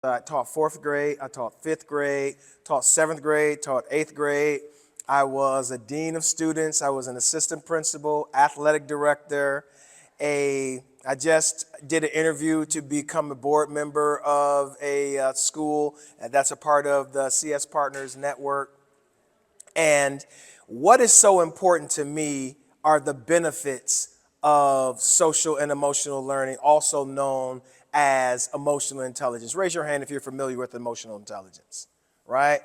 I taught fourth grade, I taught fifth grade, taught seventh grade, taught eighth grade. I was a dean of students. I was an assistant principal, athletic director. I just did an interview to become a board member of a school, and that's a part of the CS Partners Network. And what is so important to me are the benefits of social and emotional learning, also known as emotional intelligence. Raise your hand if you're familiar with emotional intelligence, right?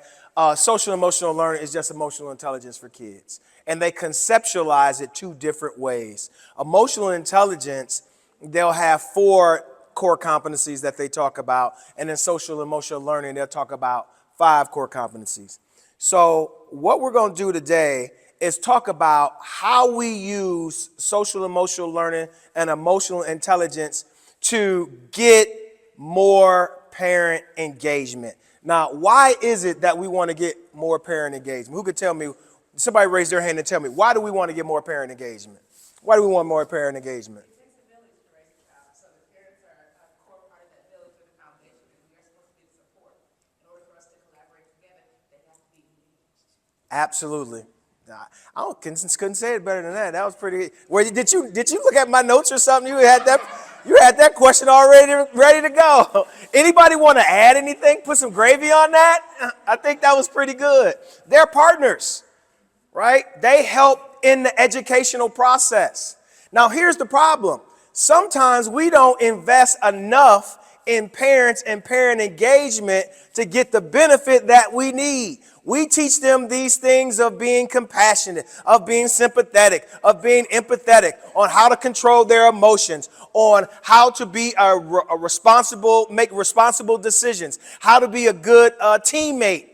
Social and emotional learning is just emotional intelligence for kids. And they conceptualize it two different ways. Emotional intelligence, they'll have 4 core competencies that they talk about. And in social and emotional learning, they'll talk about 5 core competencies. So what we're going to do today is talk about how we use social emotional learning and emotional intelligence to get more parent engagement. Now, why is it that we want to get more parent engagement? Who could tell me? Somebody raise their hand and tell me, why do we want to get more parent engagement? Why do we want more parent engagement? It takes a village to raise a child, so the parents are a core part of that village with the foundation, and we are supposed to be the support. In order for us to collaborate together, they have to be engaged. Absolutely. Couldn't say it better than that. That was pretty. Did you look at my notes or something? You had that question already ready to go. Anybody want to add anything? Put some gravy on that? I think that was pretty good. They're partners, right? They help in the educational process. Now, here's the problem. Sometimes we don't invest enough in parents and parent engagement to get the benefit that we need. We teach them these things of being compassionate, of being sympathetic, of being empathetic, on how to control their emotions, on how to be make responsible decisions, how to be a good teammate.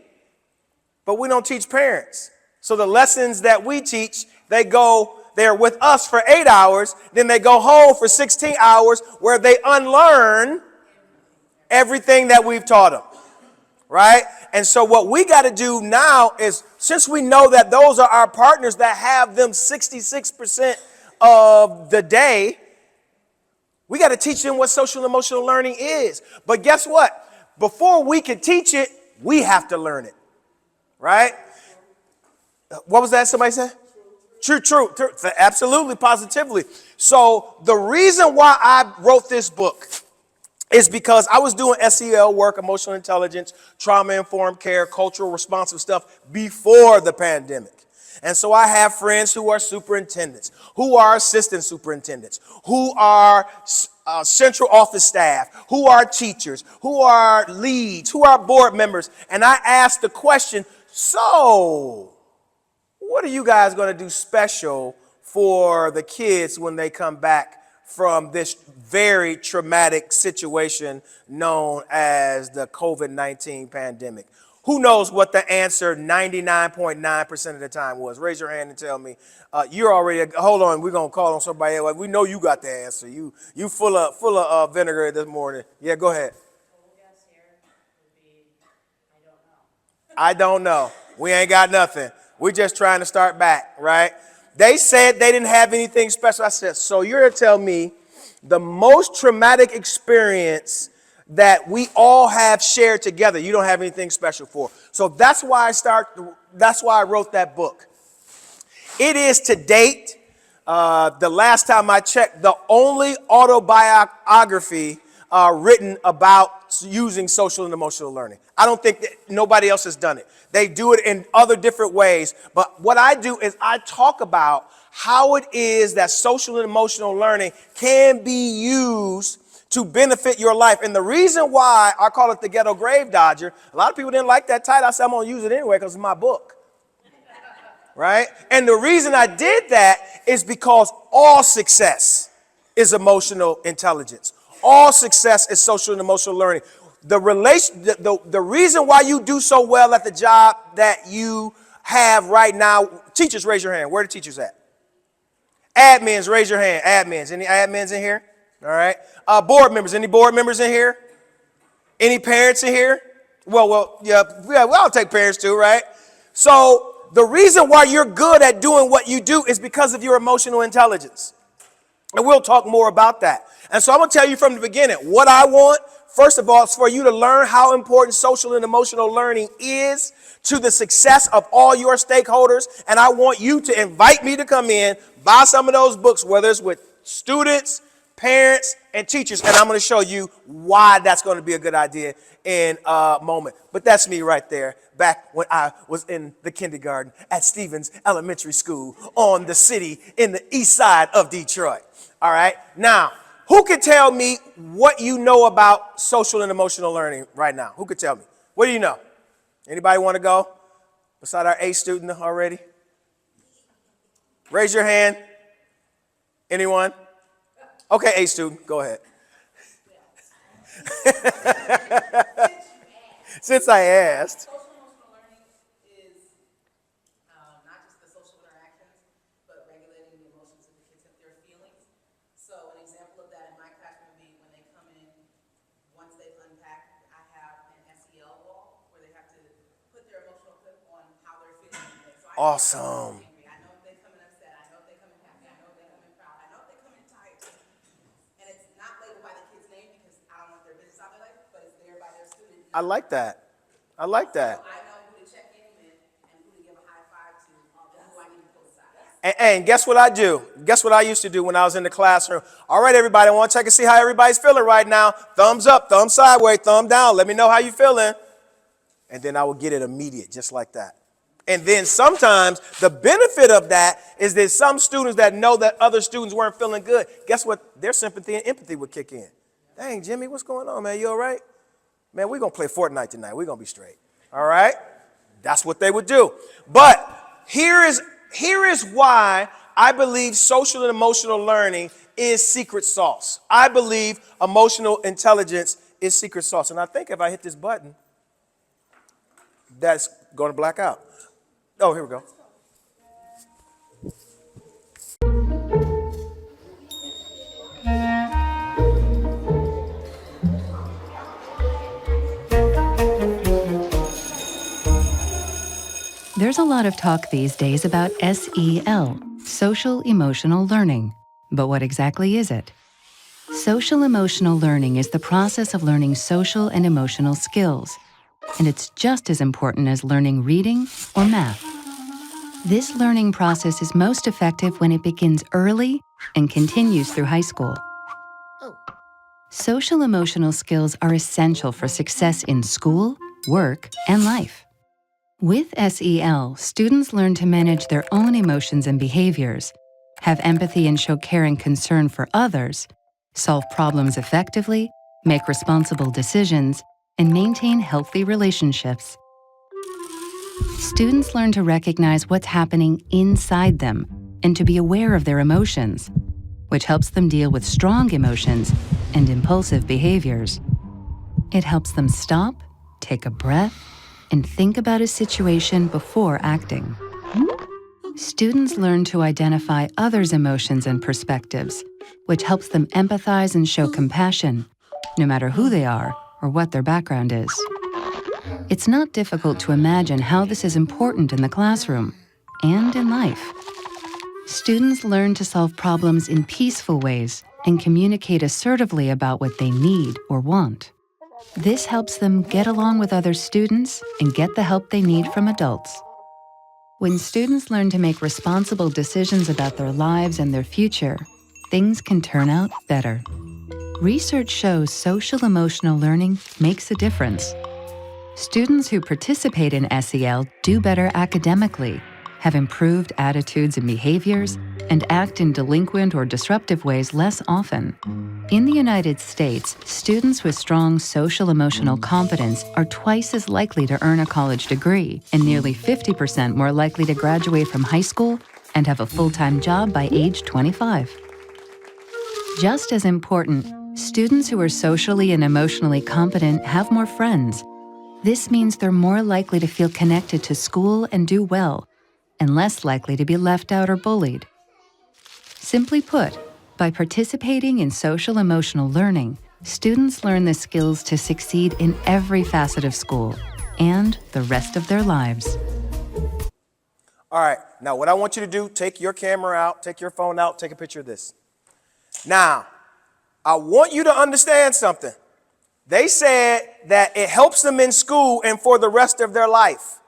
But we don't teach parents. So the lessons that we teach, they're with us for 8 hours, then they go home for 16 hours where they unlearn everything that we've taught them, right? And so what we got to do now is, since we know that those are our partners that have them 66% of the day, we got to teach them what social and emotional learning is. But guess what? Before we can teach it, we have to learn it, right? What was that somebody said? True. Absolutely, positively. So the reason why I wrote this book is because I was doing SEL work, emotional intelligence, trauma-informed care, cultural responsive stuff before the pandemic. And so I have friends who are superintendents, who are assistant superintendents, who are central office staff, who are teachers, who are leads, who are board members. And I asked the question, so what are you guys going to do special for the kids when they come back from this very traumatic situation known as the COVID-19 pandemic? Who knows what the answer 99.9% of the time was? Raise your hand and tell me. Hold on, we're going to call on somebody else. We know you got the answer. You full of vinegar this morning. Yeah, go ahead. Guess here would be, I don't know. I don't know. We ain't got nothing. We're just trying to start back, right? They said they didn't have anything special. I said, so you're going to tell me the most traumatic experience that we all have shared together, you don't have anything special for. So that's why I wrote that book. It is to date, the last time I checked, the only autobiography written about using social and emotional learning. I don't think that nobody else has done it. They do it in other different ways. But what I do is I talk about how it is that social and emotional learning can be used to benefit your life. And the reason why I call it the ghetto grave dodger, a lot of people didn't like that title. I said, I'm going to use it anyway because it's my book. Right? And the reason I did that is because all success is emotional intelligence. All success is social and emotional learning. The reason why you do so well at the job that you have right now, teachers, raise your hand. Where are the teachers at? Admins, raise your hand. Admins. Any admins in here? All right. Board members. Any board members in here? Any parents in here? Well, yeah, I'll take parents too, right? So the reason why you're good at doing what you do is because of your emotional intelligence. And we'll talk more about that. And so I'm going to tell you from the beginning what I want First of all, it's for you to learn how important social and emotional learning is to the success of all your stakeholders. And I want you to invite me to come in, buy some of those books, whether it's with students, parents, and teachers. And I'm going to show you why that's going to be a good idea in a moment. But that's me right there, back when I was in the kindergarten at Stevens Elementary School on the city in the east side of Detroit. All right. Now, who could tell me what you know about social and emotional learning right now? Who could tell me? What do you know? Anybody want to go? Beside our A student already? Raise your hand. Anyone? Okay, A student, go ahead. Since I asked. Social emotional learning is not just the social interactions, but regulating the emotions of the kids and their feelings. So an example of that in my classroom would be when they come in, once they've unpacked, I have an SEL wall where they have to put their emotional clip on how they're feeling. So Awesome. I know if they come in upset, I know if they come in happy, I know if they come in proud, I know if they come in tired. And it's not labeled by the kid's name because I don't want their business out their life, but it's there by their student. I like that. I like that. I know who to check in with and who to give a high five to and who I need to pull aside. And guess what I do? Guess what I used to do when I was in the classroom? All right, everybody, I want to check and see how everybody's feeling right now. Thumbs up, thumb sideways, thumb down. Let me know how you're feeling. And then I will get it immediate, just like that. And then sometimes the benefit of that is that some students that know that other students weren't feeling good, guess what? Their sympathy and empathy would kick in. Dang, Jimmy, what's going on, man? You all right? Man, we're going to play Fortnite tonight. We're going to be straight. All right? That's what they would do. But here is why I believe social and emotional learning is secret sauce. I believe emotional intelligence is secret sauce. And I think if I hit this button, that's going to black out. Oh, here we go. There's a lot of talk these days about SEL, social emotional learning. But what exactly is it? Social emotional learning is the process of learning social and emotional skills, and it's just as important as learning reading or math. This learning process is most effective when it begins early and continues through high school. Social emotional skills are essential for success in school, work, and life. With SEL, students learn to manage their own emotions and behaviors, have empathy and show care and concern for others, solve problems effectively, make responsible decisions, and maintain healthy relationships. Students learn to recognize what's happening inside them and to be aware of their emotions, which helps them deal with strong emotions and impulsive behaviors. It helps them stop, take a breath, and think about a situation before acting. Students learn to identify others' emotions and perspectives, which helps them empathize and show compassion, no matter who they are or what their background is. It's not difficult to imagine how this is important in the classroom and in life. Students learn to solve problems in peaceful ways and communicate assertively about what they need or want. This helps them get along with other students and get the help they need from adults. When students learn to make responsible decisions about their lives and their future, things can turn out better. Research shows social emotional learning makes a difference. Students who participate in SEL do better academically, have improved attitudes and behaviors, and act in delinquent or disruptive ways less often. In the United States, students with strong social-emotional competence are twice as likely to earn a college degree and nearly 50% more likely to graduate from high school and have a full-time job by age 25. Just as important, students who are socially and emotionally competent have more friends. This means they're more likely to feel connected to school and do well, and less likely to be left out or bullied. Simply put, by participating in social-emotional learning, students learn the skills to succeed in every facet of school and the rest of their lives. All right, now what I want you to do, take your camera out, take your phone out, take a picture of this. Now, I want you to understand something. They said that it helps them in school and for the rest of their life.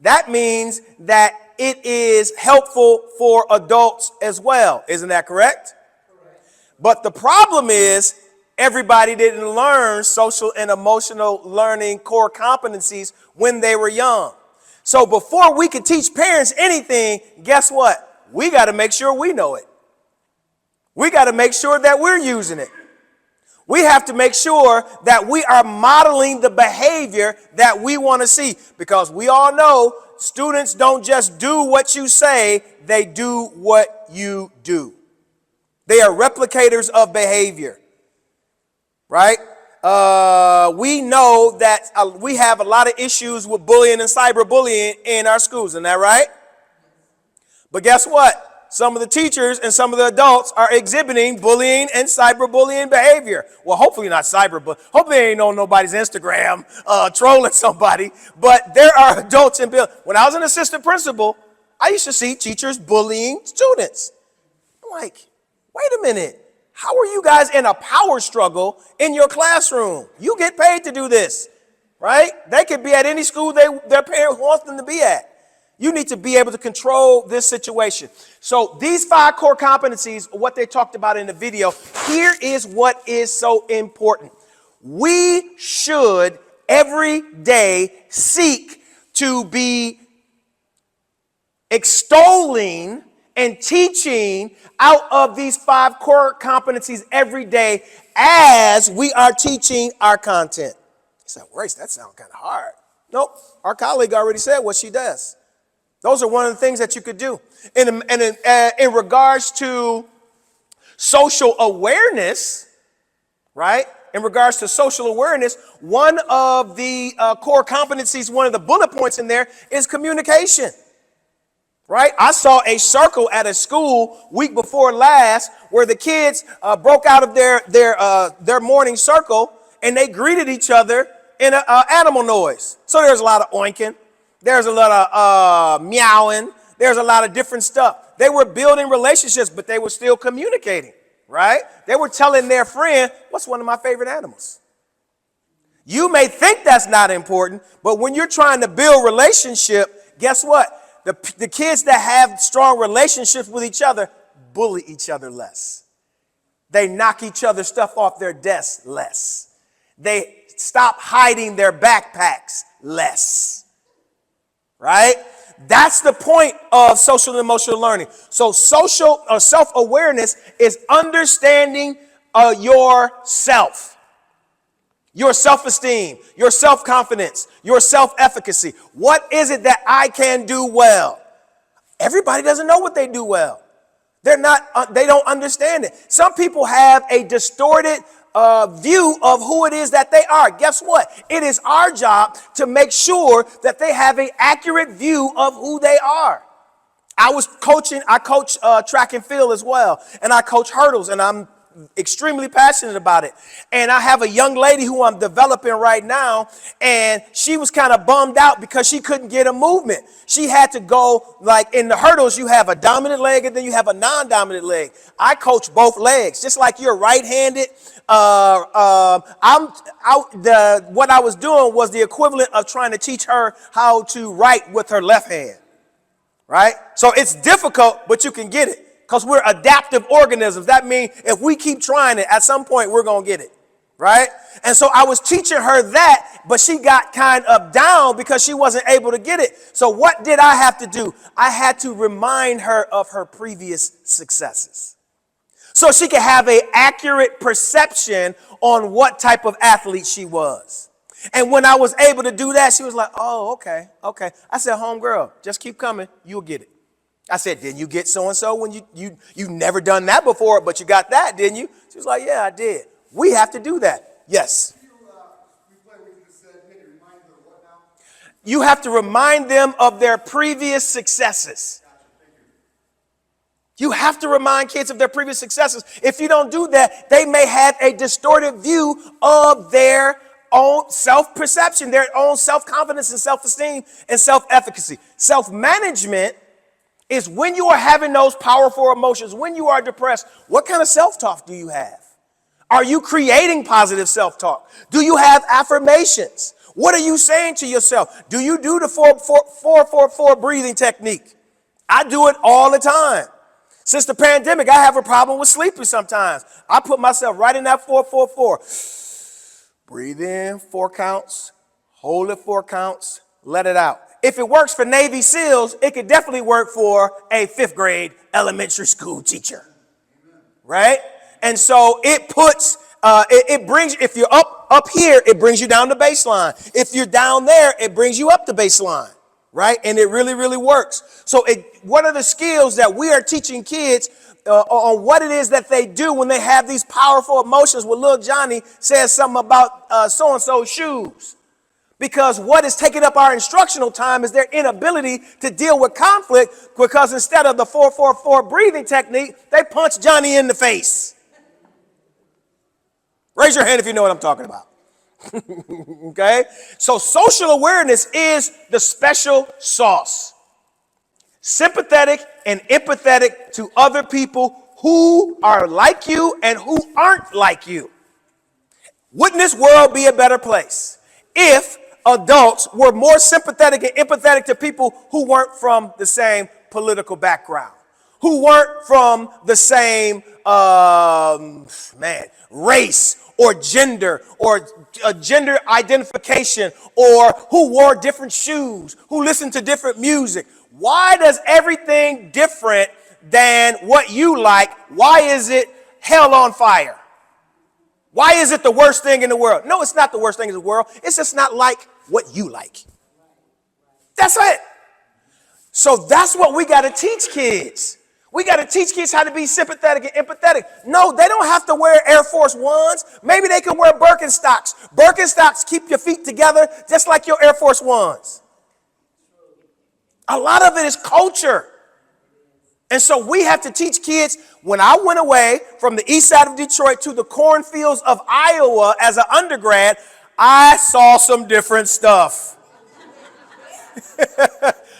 That means that it is helpful for adults as well. Isn't that correct? Correct. But the problem is everybody didn't learn social and emotional learning core competencies when they were young. So before we can teach parents anything, guess what? We got to make sure we know it. We got to make sure that we're using it. We have to make sure that we are modeling the behavior that we want to see, because we all know students don't just do what you say, they do what you do. They are replicators of behavior, right? We know that we have a lot of issues with bullying and cyberbullying in our schools, isn't that right? But guess what? Some of the teachers and some of the adults are exhibiting bullying and cyberbullying behavior. Well, hopefully not cyberbullying. Hopefully they ain't on nobody's Instagram trolling somebody. But there are adults in buildings. When I was an assistant principal, I used to see teachers bullying students. I'm like, wait a minute. How are you guys in a power struggle in your classroom? You get paid to do this, right? They could be at any school their parents want them to be at. You need to be able to control this situation. So these 5 core competencies, what they talked about in the video, here is what is so important. We should every day seek to be extolling and teaching out of these 5 core competencies every day as we are teaching our content. You said, Grace, that sounds kind of hard. Nope, our colleague already said what she does. Those are one of the things that you could do. In regards to social awareness, right? In regards to social awareness, one of the core competencies, one of the bullet points in there is communication, right? I saw a circle at a school week before last where the kids broke out of their morning circle and they greeted each other in an animal noise. So there's a lot of oinking. There's a lot of meowing. There's a lot of different stuff. They were building relationships, but they were still communicating, right? They were telling their friend, what's one of my favorite animals? You may think that's not important, but when you're trying to build relationship, guess what? The kids that have strong relationships with each other bully each other less. They knock each other's stuff off their desks less. They stop hiding their backpacks less. Right? That's the point of social and emotional learning. So social or self-awareness is understanding yourself, your self-esteem, your self-confidence, your self-efficacy. What is it that I can do well? Everybody doesn't know what they do well. They don't understand it. Some people have a distorted view of who it is that they are. Guess what? It is our job to make sure that they have an accurate view of who they are. I coach track and field as well, and I coach hurdles, and I'm extremely passionate about it. And I have a young lady who I'm developing right now, and she was kind of bummed out because she couldn't get a movement. She had to go, like in the hurdles, you have a dominant leg and then you have a non-dominant leg. I coach both legs, just like you're right-handed. What I was doing was the equivalent of trying to teach her how to write with her left hand, right? So it's difficult, but you can get it. Because we're adaptive organisms. That means if we keep trying it, at some point we're going to get it, right? And so I was teaching her that, but she got kind of down because she wasn't able to get it. So what did I have to do? I had to remind her of her previous successes so she could have an accurate perception on what type of athlete she was. And when I was able to do that, she was like, oh, okay. I said, homegirl, just keep coming. You'll get it. I said, didn't you get so-and-so when you never done that before, but you got that, didn't you? She was like, yeah, I did. We have to do that. Yes. You have to remind them of their previous successes. You have to remind kids of their previous successes. If you don't do that, they may have a distorted view of their own self-perception, their own self-confidence and self-esteem and self-efficacy. Self-management is when you are having those powerful emotions, when you are depressed, what kind of self-talk do you have? Are you creating positive self-talk? Do you have affirmations? What are you saying to yourself? Do you do the 4-4-4 breathing technique? I do it all the time. Since the pandemic, I have a problem with sleeping sometimes. I put myself right in that 4-4-4. Breathe in 4 counts, hold it 4 counts, let it out. If it works for Navy SEALs, it could definitely work for a 5th grade elementary school teacher, right? And so it puts, it brings, if you're up here, it brings you down to baseline. If you're down there, it brings you up to baseline, right? And it really, really works. So what are the skills that we are teaching kids on what it is that they do when they have these powerful emotions? Well, little Johnny says something about so-and-so's shoes. Because what is taking up our instructional time is their inability to deal with conflict, because instead of the 4-4-4 breathing technique, they punch Johnny in the face. Raise your hand if you know what I'm talking about. Okay? So social awareness is the special sauce. Sympathetic and empathetic to other people who are like you and who aren't like you. Wouldn't this world be a better place if adults were more sympathetic and empathetic to people who weren't from the same political background, who weren't from the same race or gender identification, or who wore different shoes, who listened to different music? Why does everything different than what you like? Why is it hell on fire? Why is it the worst thing in the world? No, it's not the worst thing in the world. It's just not like what you like. That's it. So that's what we got to teach kids. We got to teach kids how to be sympathetic and empathetic. No, they don't have to wear Air Force Ones. Maybe they can wear Birkenstocks. Birkenstocks keep your feet together just like your Air Force Ones. A lot of it is culture. And so we have to teach kids. When I went away from the east side of Detroit to the cornfields of Iowa as an undergrad, I saw some different stuff.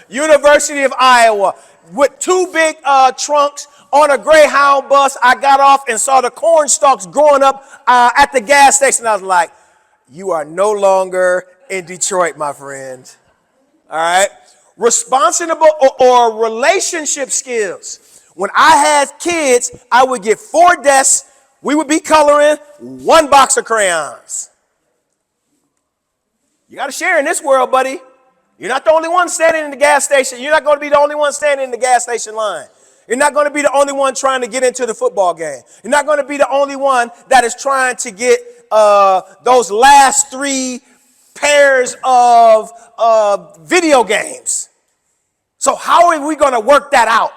University of Iowa, with 2 big trunks on a Greyhound bus. I got off and saw the corn stalks growing up at the gas station. I was like, you are no longer in Detroit, my friend. All right. Responsible or relationship skills. When I had kids, I would get 4 desks. We would be coloring 1 box of crayons. You got to share in this world, buddy. You're not the only one standing in the gas station. You're not going to be the only one standing in the gas station line. You're not going to be the only one trying to get into the football game. You're not going to be the only one that is trying to get those last 3 pairs of video games. So how are we going to work that out?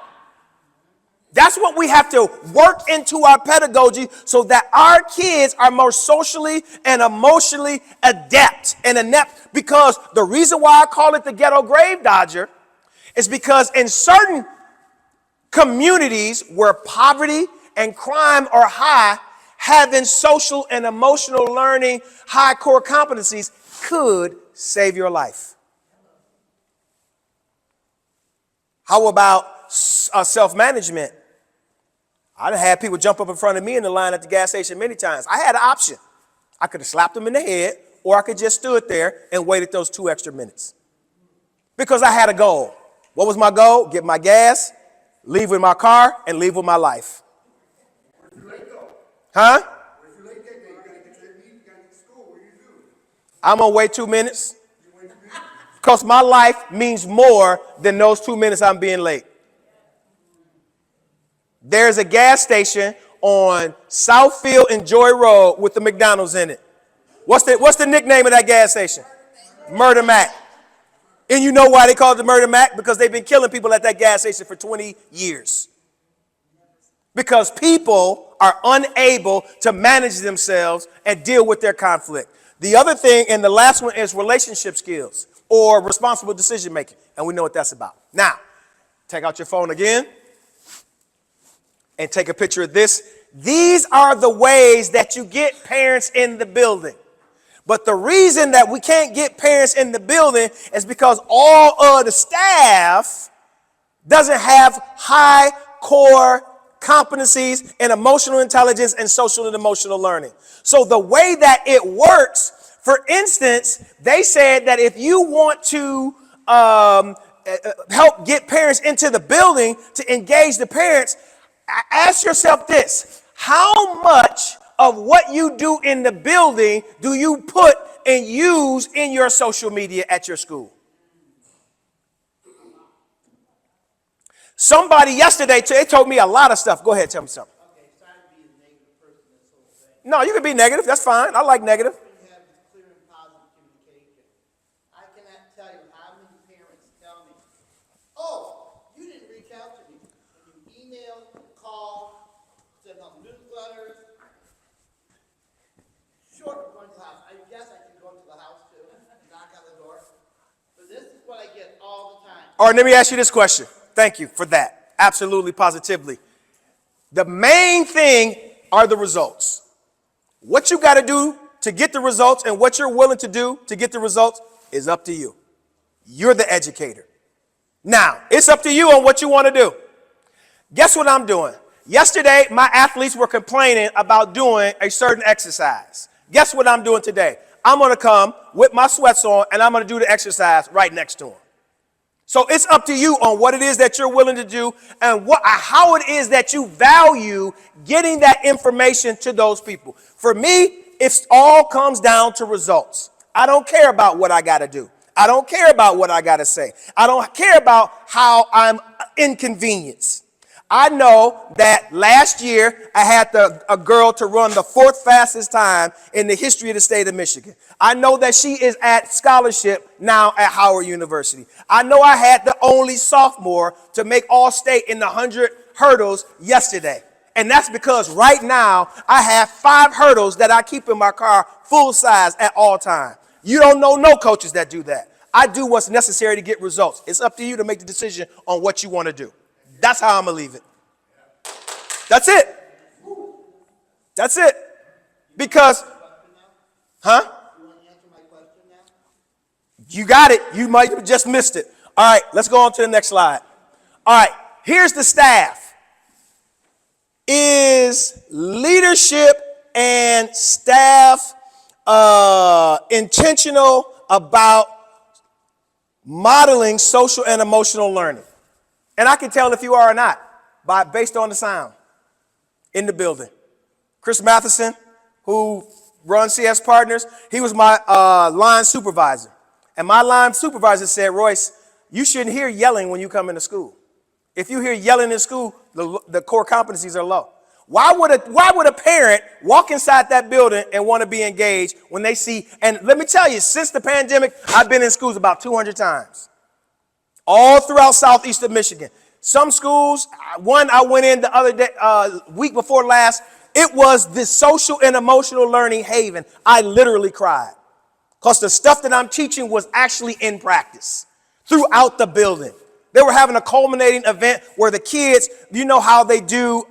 That's what we have to work into our pedagogy, so that our kids are more socially and emotionally adept and inept. Because the reason why I call it the ghetto grave dodger is because in certain communities where poverty and crime are high, having social and emotional learning, high core competencies could save your life. How about self-management? I've had people jump up in front of me in the line at the gas station many times. I had an option. I could have slapped them in the head, or I could just stood there and waited those 2 extra minutes. Because I had a goal. What was my goal? Get my gas, leave with my car, and leave with my life. Huh? I'm going to wait 2 minutes. Because my life means more than those 2 minutes I'm being late. There's a gas station on Southfield and Joy Road with the McDonald's in it. What's the nickname of that gas station? Murder Mac. And you know why they call it the Murder Mac? Because they've been killing people at that gas station for 20 years. Because people are unable to manage themselves and deal with their conflict. The other thing, and the last one, is relationship skills or responsible decision making. And we know what that's about. Now, take out your phone again and take a picture of this. These are the ways that you get parents in the building. But the reason that we can't get parents in the building is because all of the staff doesn't have high core competencies in emotional intelligence and social and emotional learning. So the way that it works, for instance, they said that if you want to help get parents into the building to engage the parents, ask yourself this: how much of what you do in the building do you put and use in your social media at your school? Somebody yesterday, they told me a lot of stuff. Go ahead, tell me something. Okay, trying to be a negative person this whole thing. No, you can be negative. That's fine. I like negative. You have this clear and positive communication. I cannot tell you how many parents tell me, "Oh, you didn't reach out to me. When you emailed, called, sent out newsletters." Short of going to the house. I guess I can go to the house too, knock on the door. But this is what I get all the time. All right, let me ask you this question. Thank you for that. Absolutely, positively. The main thing are the results. What you got to do to get the results and what you're willing to do to get the results is up to you. You're the educator. Now, it's up to you on what you want to do. Guess what I'm doing? Yesterday, my athletes were complaining about doing a certain exercise. Guess what I'm doing today? I'm going to come with my sweats on and I'm going to do the exercise right next to them. So it's up to you on what it is that you're willing to do and how it is that you value getting that information to those people. For me, it all comes down to results. I don't care about what I got to do. I don't care about what I got to say. I don't care about how I'm inconvenienced. I know that last year I had a girl to run the 4th fastest time in the history of the state of Michigan. I know that she is at scholarship now at Howard University. I know I had the only sophomore to make All-State in the 100 hurdles yesterday. And that's because right now I have 5 hurdles that I keep in my car full size at all times. You don't know no coaches that do that. I do what's necessary to get results. It's up to you to make the decision on what you want to do. That's how I'm going to leave it. That's it. That's it. Because, huh? You want to answer my question now? You got it. You might have just missed it. All right, let's go on to the next slide. All right, here's the staff. Is leadership and staff intentional about modeling social and emotional learning? And I can tell if you are or not based on the sound in the building. Chris Matheson, who runs CS Partners, he was my line supervisor. And my line supervisor said, Royce, you shouldn't hear yelling when you come into school. If you hear yelling in school, the core competencies are low. Why would a parent walk inside that building and want to be engaged when they see, and let me tell you, since the pandemic, I've been in schools about 200 times. All throughout southeastern Michigan. Some schools, one I went in the other day, week before last, it was the social and emotional learning haven. I literally cried because the stuff that I'm teaching was actually in practice throughout the building. They were having a culminating event where the kids, you know how they do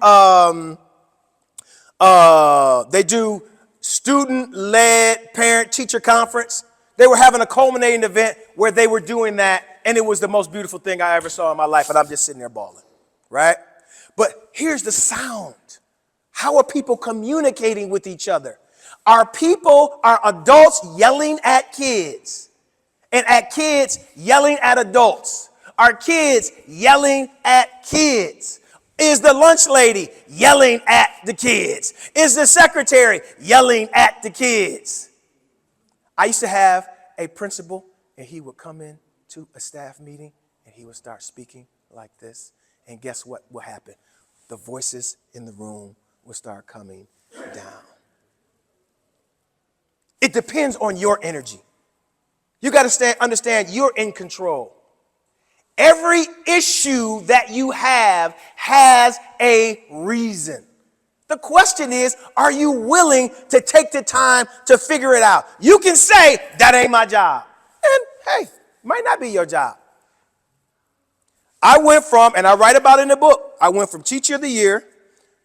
student-led parent-teacher conference. They were having a culminating event where they were doing that, and it was the most beautiful thing I ever saw in my life, and I'm just sitting there bawling, right? But here's the sound. How are people communicating with each other? Are adults yelling at kids, and at kids yelling at adults? Are kids yelling at kids? Is the lunch lady yelling at the kids? Is the secretary yelling at the kids? I used to have a principal, and he would come in to a staff meeting, and he would start speaking like this. And guess what will happen? The voices in the room will start coming down. It depends on your energy. You got to understand you're in control. Every issue that you have has a reason. The question is, are you willing to take the time to figure it out? You can say, that ain't my job. And hey, might not be your job. I went from, and I write about it in the book, I went from teacher of the year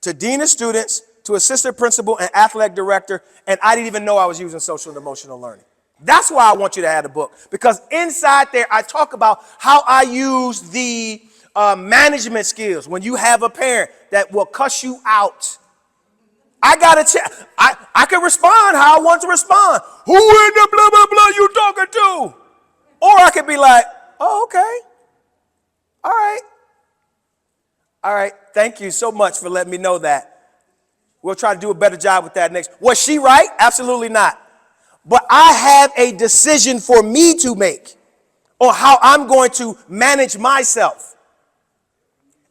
to dean of students to assistant principal and athletic director, and I didn't even know I was using social and emotional learning. That's why I want you to have the book, because inside there I talk about how I use the management skills. When you have a parent that will cuss you out, I can respond how I want to respond. Who in the blah, blah, blah you talking to? Or I could be like, oh, okay. All right. All right. Thank you so much for letting me know that. We'll try to do a better job with that next. Was she right? Absolutely not. But I have a decision for me to make on how I'm going to manage myself.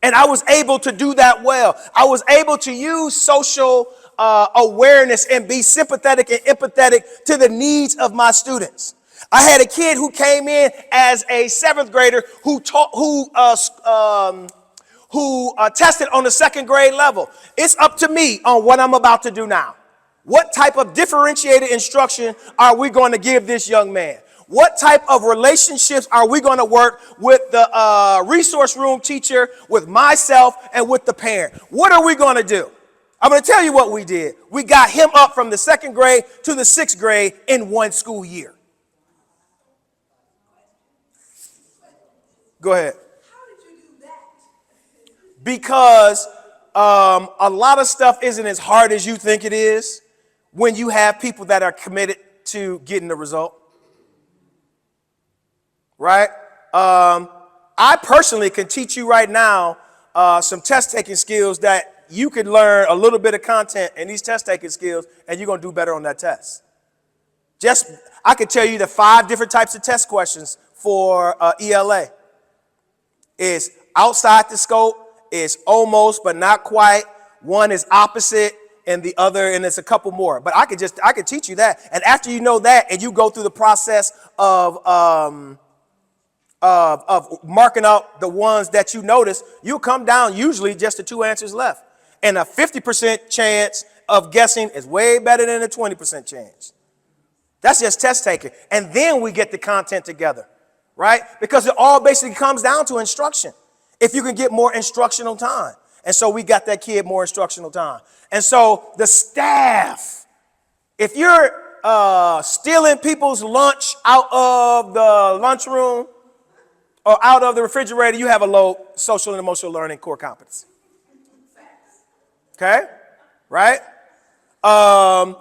And I was able to do that well. I was able to use social awareness and be sympathetic and empathetic to the needs of my students. I had a kid who came in as a 7th grader who tested on the 2nd grade level. It's up to me on what I'm about to do now. What type of differentiated instruction are we going to give this young man? What type of relationships are we going to work with the resource room teacher, with myself, and with the parent? What are we going to do? I'm going to tell you what we did. We got him up from the 2nd grade to the 6th grade in one school year. Go ahead. How did you do that? Because a lot of stuff isn't as hard as you think it is when you have people that are committed to getting the result. Right? I personally can teach you right now some test taking skills that you could learn a little bit of content in these test taking skills, and you're going to do better on that test. I could tell you the 5 different types of test questions for ELA. It's outside the scope, it's almost but not quite, one is opposite, and the other, and it's a couple more. But I could teach you that. And after you know that, and you go through the process of marking out the ones that you notice, you'll come down usually just to 2 answers left. And a 50% chance of guessing is way better than a 20% chance. That's just test taking. And then we get the content together, right? Because it all basically comes down to instruction. If you can get more instructional time. And so we got that kid more instructional time. And so the staff, if you're stealing people's lunch out of the lunchroom or out of the refrigerator, you have a low social and emotional learning core competency. Okay? Right? The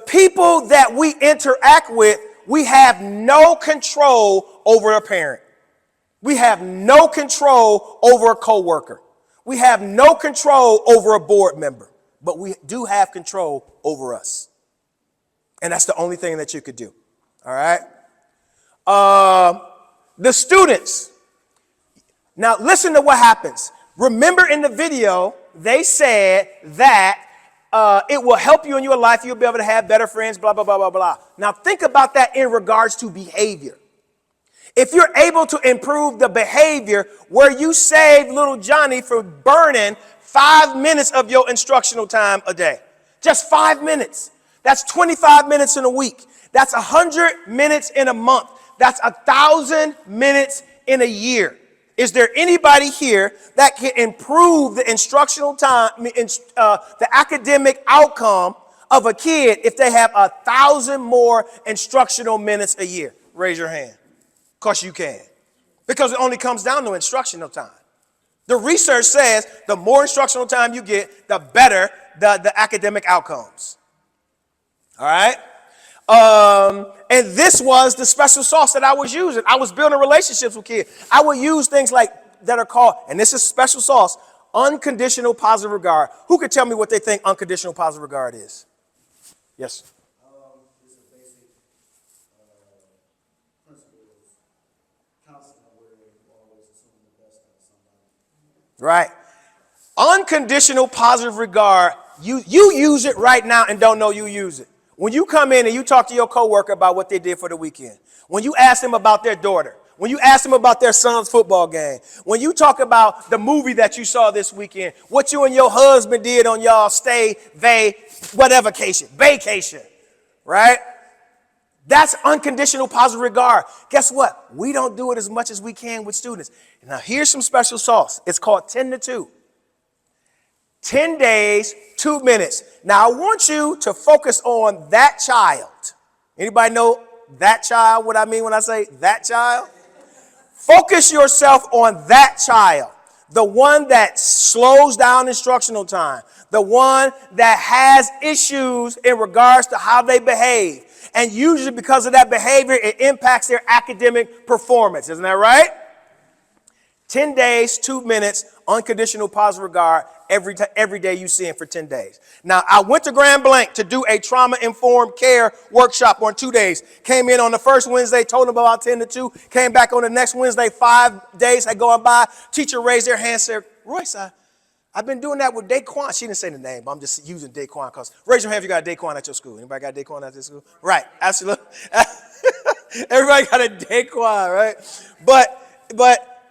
people that we interact with, we have no control over a parent. We have no control over a coworker. We have no control over a board member, but we do have control over us. And that's the only thing that you could do. All right? The students. Now listen to what happens. Remember in the video, they said that it will help you in your life. You'll be able to have better friends, blah, blah, blah, blah, blah. Now think about that in regards to behavior. If you're able to improve the behavior where you save little Johnny from burning 5 minutes of your instructional time a day, just 5 minutes. That's 25 minutes in a week. That's 100 minutes in a month. That's 1,000 minutes in a year. Is there anybody here that can improve the instructional time, the academic outcome of a kid if they have 1,000 more instructional minutes a year? Raise your hand. Of course you can. Because it only comes down to instructional time. The research says the more instructional time you get, the better the academic outcomes. All right? And this was the special sauce that I was using. I was building relationships with kids. I would use things like that are called, and this is special sauce, unconditional positive regard. Who could tell me what they think unconditional positive regard is? Yes. It's a basic principle of counseling where you always assume the best out of somebody. Right. Unconditional positive regard, you use it right now and don't know you use it. When you come in and you talk to your coworker about what they did for the weekend, when you ask them about their daughter, when you ask them about their son's football game, when you talk about the movie that you saw this weekend, what you and your husband did on y'all vacation, right? That's unconditional positive regard. Guess what? We don't do it as much as we can with students. Now, here's some special sauce. It's called 10 to 2. 10 days, 2 minutes. Now, I want you to focus on that child. Anybody know that child, what I mean when I say that child? Focus yourself on that child, the one that slows down instructional time, the one that has issues in regards to how they behave. And usually because of that behavior, it impacts their academic performance. Isn't that right? 10 days, 2 minutes, unconditional positive regard every day you see him for 10 days. Now, I went to Grand Blanc to do a trauma-informed care workshop on 2 days. Came in on the first Wednesday, told them about 10 to 2. Came back on the next Wednesday, 5 days had gone by. Teacher raised their hand, said, Royce, I've been doing that with Daquan. She didn't say the name, but I'm just using Daquan because raise your hand if you got a Daquan at your school. Anybody got a Daquan at their school? Right, absolutely. Everybody got a Daquan, right? But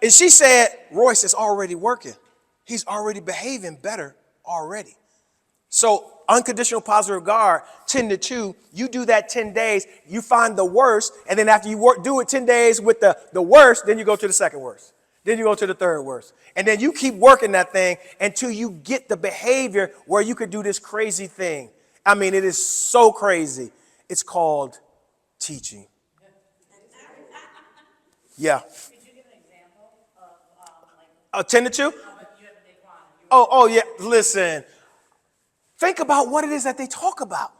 and she said, Royce is already working. He's already behaving better already. So unconditional positive regard, 10 to 2, you do that 10 days, you find the worst, and then after you do it 10 days with the worst, then you go to the second worst. Then you go to the third worst. And then you keep working that thing until you get the behavior where you could do this crazy thing. I mean, it is so crazy. It's called teaching. Yeah. Could you give an example of 10 to 2? you have a Daquan? Oh, yeah. Listen. Think about what it is that they talk about.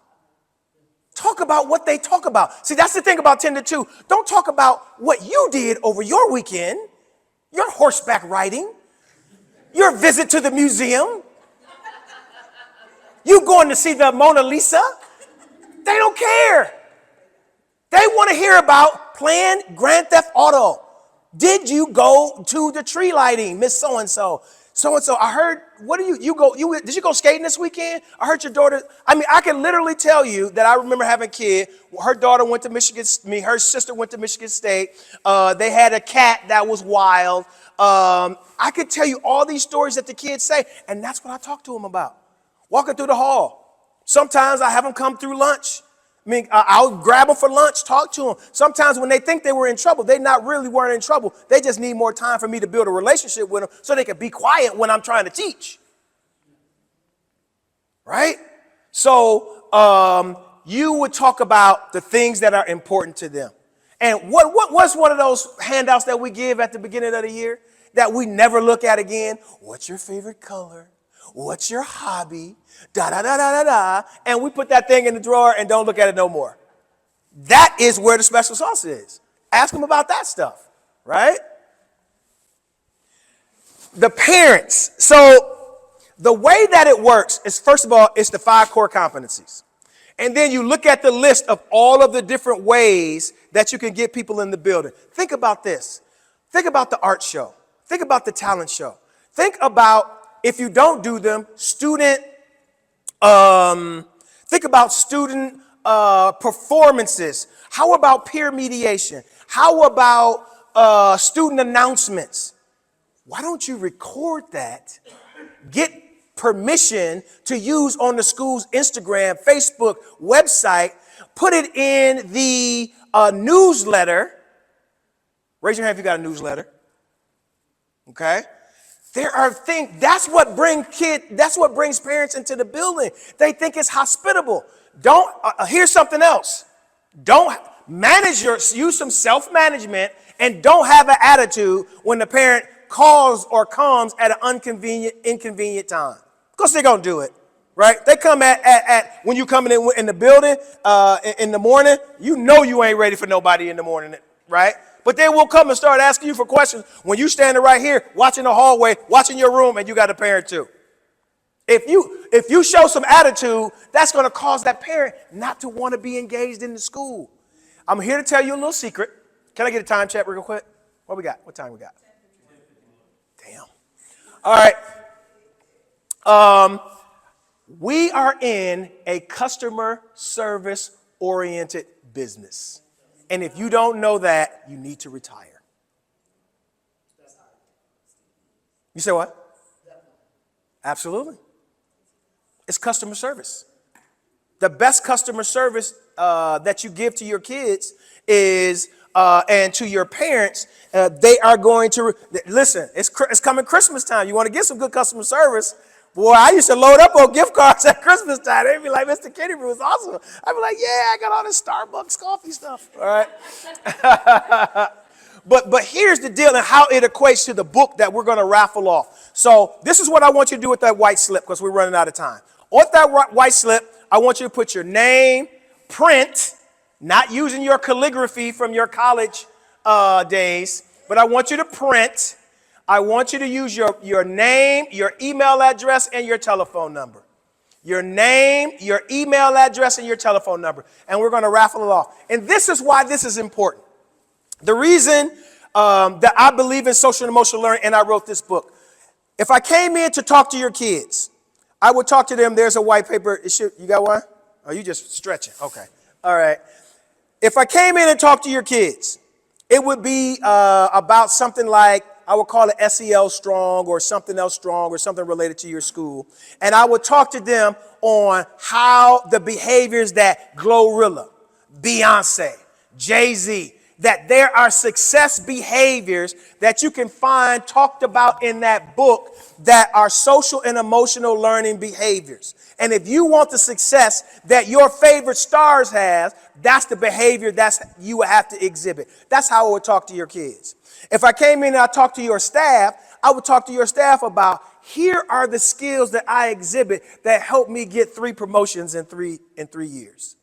Talk about what they talk about. See, that's the thing about 10 to 2. Don't talk about what you did over your weekend, your horseback riding, your visit to the museum, you going to see the Mona Lisa. They don't care. They want to hear about playing Grand Theft Auto. Did you go to the tree lighting, Miss So-and-so? So-and-so, I heard, did you go skating this weekend? I heard your daughter, I can literally tell you that I remember having a kid, her daughter went to her sister went to Michigan State. They had a cat that was wild. I could tell you all these stories that the kids say, and that's what I talk to them about. Walking through the hall. Sometimes I have them come through lunch. I'll grab them for lunch, talk to them. Sometimes when they think they were in trouble, they weren't in trouble. They just need more time for me to build a relationship with them so they can be quiet when I'm trying to teach. Right? So you would talk about the things that are important to them. And what's one of those handouts that we give at the beginning of the year that we never look at again? What's your favorite color? What's your hobby? Da-da-da-da-da-da. And we put that thing in the drawer and don't look at it no more. That is where the special sauce is. Ask them about that stuff, right? The parents. So the way that it works is, first of all, it's the 5 core competencies. And then you look at the list of all of the different ways that you can get people in the building. Think about this. Think about the art show. Think about the talent show. Think about, if you don't do them, think about student performances. How about peer mediation? How about student announcements? Why don't you record that, get permission to use on the school's Instagram, Facebook, website, put it in the newsletter. Raise your hand if you got a newsletter. Okay? There are things, that's what brings parents into the building. They think it's hospitable. Here's something else. Use some self-management and don't have an attitude when the parent calls or comes at an inconvenient time. Of course they're going to do it, right? They come at when you come in the building in the morning, you know you ain't ready for nobody in the morning, right? But they will come and start asking you for questions when you standing right here, watching the hallway, watching your room, and you got a parent too. If you show some attitude, that's going to cause that parent not to want to be engaged in the school. I'm here to tell you a little secret. Can I get a time check real quick? What we got? What time we got? Damn. All right. We are in a customer service oriented business. And if you don't know that, you need to retire. You say what? Absolutely. It's customer service. The best customer service that you give to your kids is, and to your parents, they are going to, listen, it's coming Christmas time. You want to get some good customer service. Boy, I used to load up on gift cards at Christmas time. They'd be like, Mr. Kenny, it was awesome. I'd be like, yeah, I got all this Starbucks coffee stuff. All right. But here's the deal and how it equates to the book that we're going to raffle off. So this is what I want you to do with that white slip because we're running out of time. On that white slip, I want you to put your name, print, not using your calligraphy from your college days, but I want you to print. I want you to use your name, your email address, and your telephone number. Your name, your email address, and your telephone number. And we're going to raffle it off. And this is why this is important. The reason that I believe in social and emotional learning, and I wrote this book. If I came in to talk to your kids, I would talk to them. There's a white paper. You got one? Oh, you just stretching. Okay. All right. If I came in and talked to your kids, it would be about something like, I would call it SEL strong or something else strong or something related to your school. And I would talk to them on how the behaviors that Glorilla, Beyonce, Jay-Z, that there are success behaviors that you can find talked about in that book that are social and emotional learning behaviors. And if you want the success that your favorite stars have, that's the behavior you would have to exhibit. That's how I would talk to your kids. If I came in and I talked to your staff, I would talk to your staff about, here are the skills that I exhibit that helped me get 3 promotions in 3 years.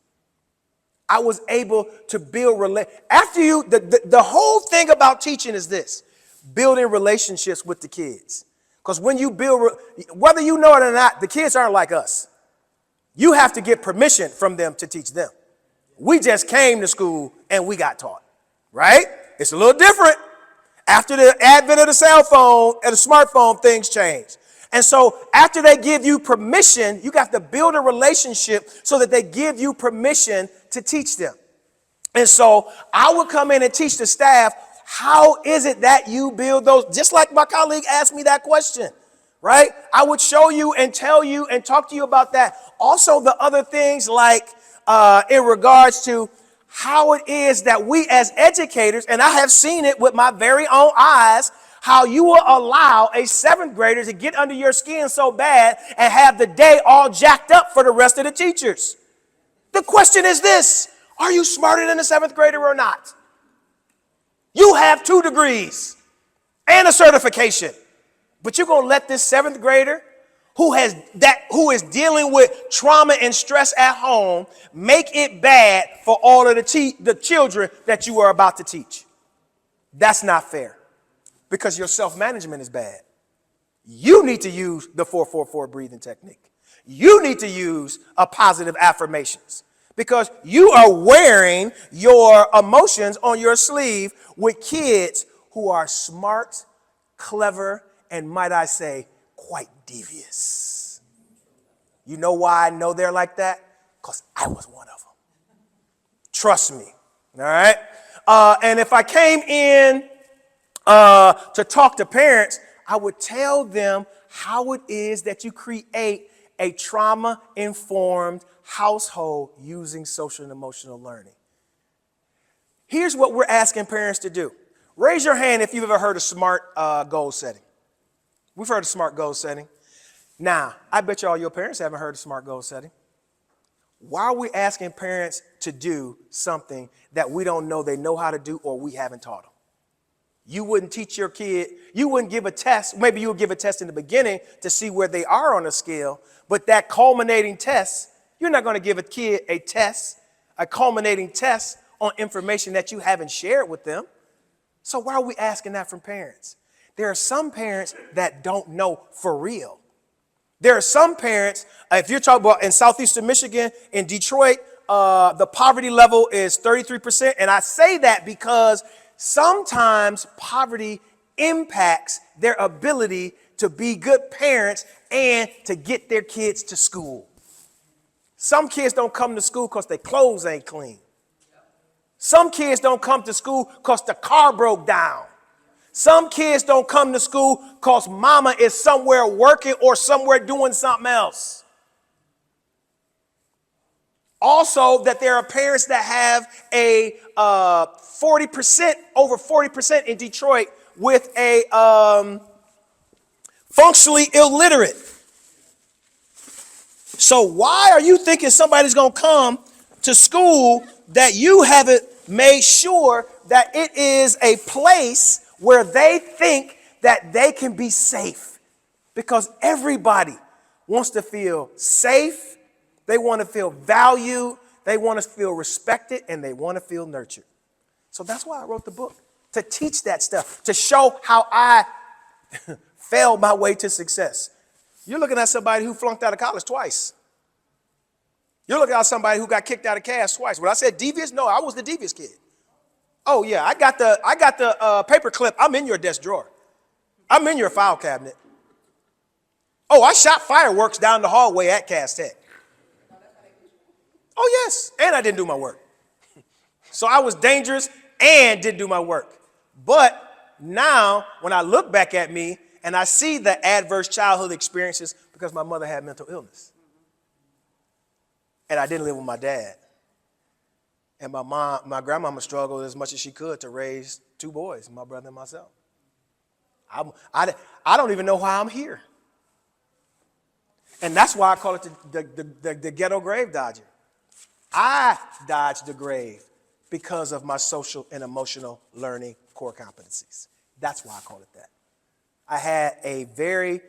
I was able to build the whole thing about teaching is this, building relationships with the kids. Because when you build, whether you know it or not, the kids aren't like us. You have to get permission from them to teach them. We just came to school and we got taught, right? It's a little different. After the advent of the cell phone and the smartphone, things change. And so after they give you permission, you got to build a relationship so that they give you permission to teach them. And so I would come in and teach the staff, how is it that you build those? Just like my colleague asked me that question, right? I would show you and tell you and talk to you about that. Also, the other things like in regards to how it is that we as educators, and I have seen it with my very own eyes, how you will allow a 7th grader to get under your skin so bad and have the day all jacked up for the rest of the teachers. The question is this: are you smarter than a 7th grader or not? You have 2 degrees and a certification, but you're going to let this 7th grader who is dealing with trauma and stress at home make it bad for all of the children that you are about to teach. That's not fair, because your self-management is bad. You need to use the 444 breathing technique. You need to use positive affirmations, because you are wearing your emotions on your sleeve with kids who are smart, clever, and might I say, quite devious. You know why I know they're like that? Because I was one of them. Trust me. All right. And if I came in to talk to parents, I would tell them how it is that you create a trauma-informed household using social and emotional learning. Here's what we're asking parents to do. Raise your hand if you've ever heard of SMART goal setting. We've heard of SMART goal setting. Now, I bet you all your parents haven't heard of SMART goal setting. Why are we asking parents to do something that we don't know they know how to do or we haven't taught them? You wouldn't teach your kid, you wouldn't give a test. Maybe you would give a test in the beginning to see where they are on a scale, but that culminating test, you're not going to give a kid a culminating test on information that you haven't shared with them. So why are we asking that from parents? There are some parents that don't know for real. There are some parents, if you're talking about in southeastern Michigan, in Detroit, the poverty level is 33%. And I say that because sometimes poverty impacts their ability to be good parents and to get their kids to school. Some kids don't come to school because their clothes ain't clean. Some kids don't come to school because the car broke down. Some kids don't come to school because mama is somewhere working or somewhere doing something else. Also, that there are parents that have a 40%, over 40% in Detroit with a functionally illiterate. So why are you thinking somebody's going to come to school that you haven't made sure that it is a place where they think that they can be safe, because everybody wants to feel safe. They want to feel valued. They want to feel respected, and they want to feel nurtured. So that's why I wrote the book, to teach that stuff, to show how I failed my way to success. You're looking at somebody who flunked out of college twice. You're looking at somebody who got kicked out of class twice. When I said devious, no, I was the devious kid. Oh yeah, I got the paper clip. I'm in your desk drawer. I'm in your file cabinet. Oh, I shot fireworks down the hallway at Cass Tech. Oh yes, and I didn't do my work. So I was dangerous and didn't do my work. But now, when I look back at me and I see the adverse childhood experiences, because my mother had mental illness, and I didn't live with my dad, and my grandmama struggled as much as she could to raise two boys, my brother and myself. I don't even know why I'm here. And that's why I call it the ghetto grave dodger. I dodged the grave because of my social and emotional learning core competencies. That's why I call it that. I had a very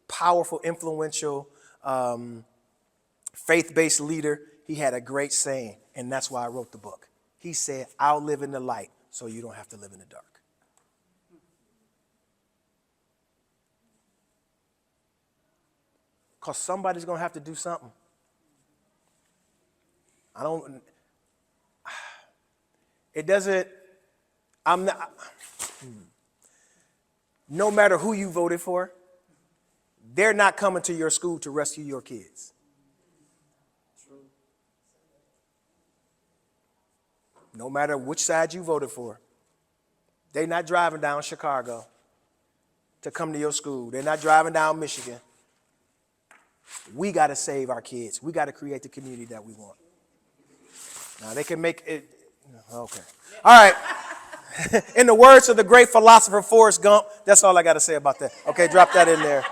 powerful, influential, faith-based leader. He had a great saying, and that's why I wrote the book. He said, I'll live in the light so you don't have to live in the dark. Because somebody's going to have to do something. No matter who you voted for, they're not coming to your school to rescue your kids. No matter which side you voted for, they're not driving down Chicago to come to your school. They're not driving down Michigan. We got to save our kids. We got to create the community that we want. Now, they can make it. Okay. All right. In the words of the great philosopher Forrest Gump, that's all I got to say about that. Okay, drop that in there.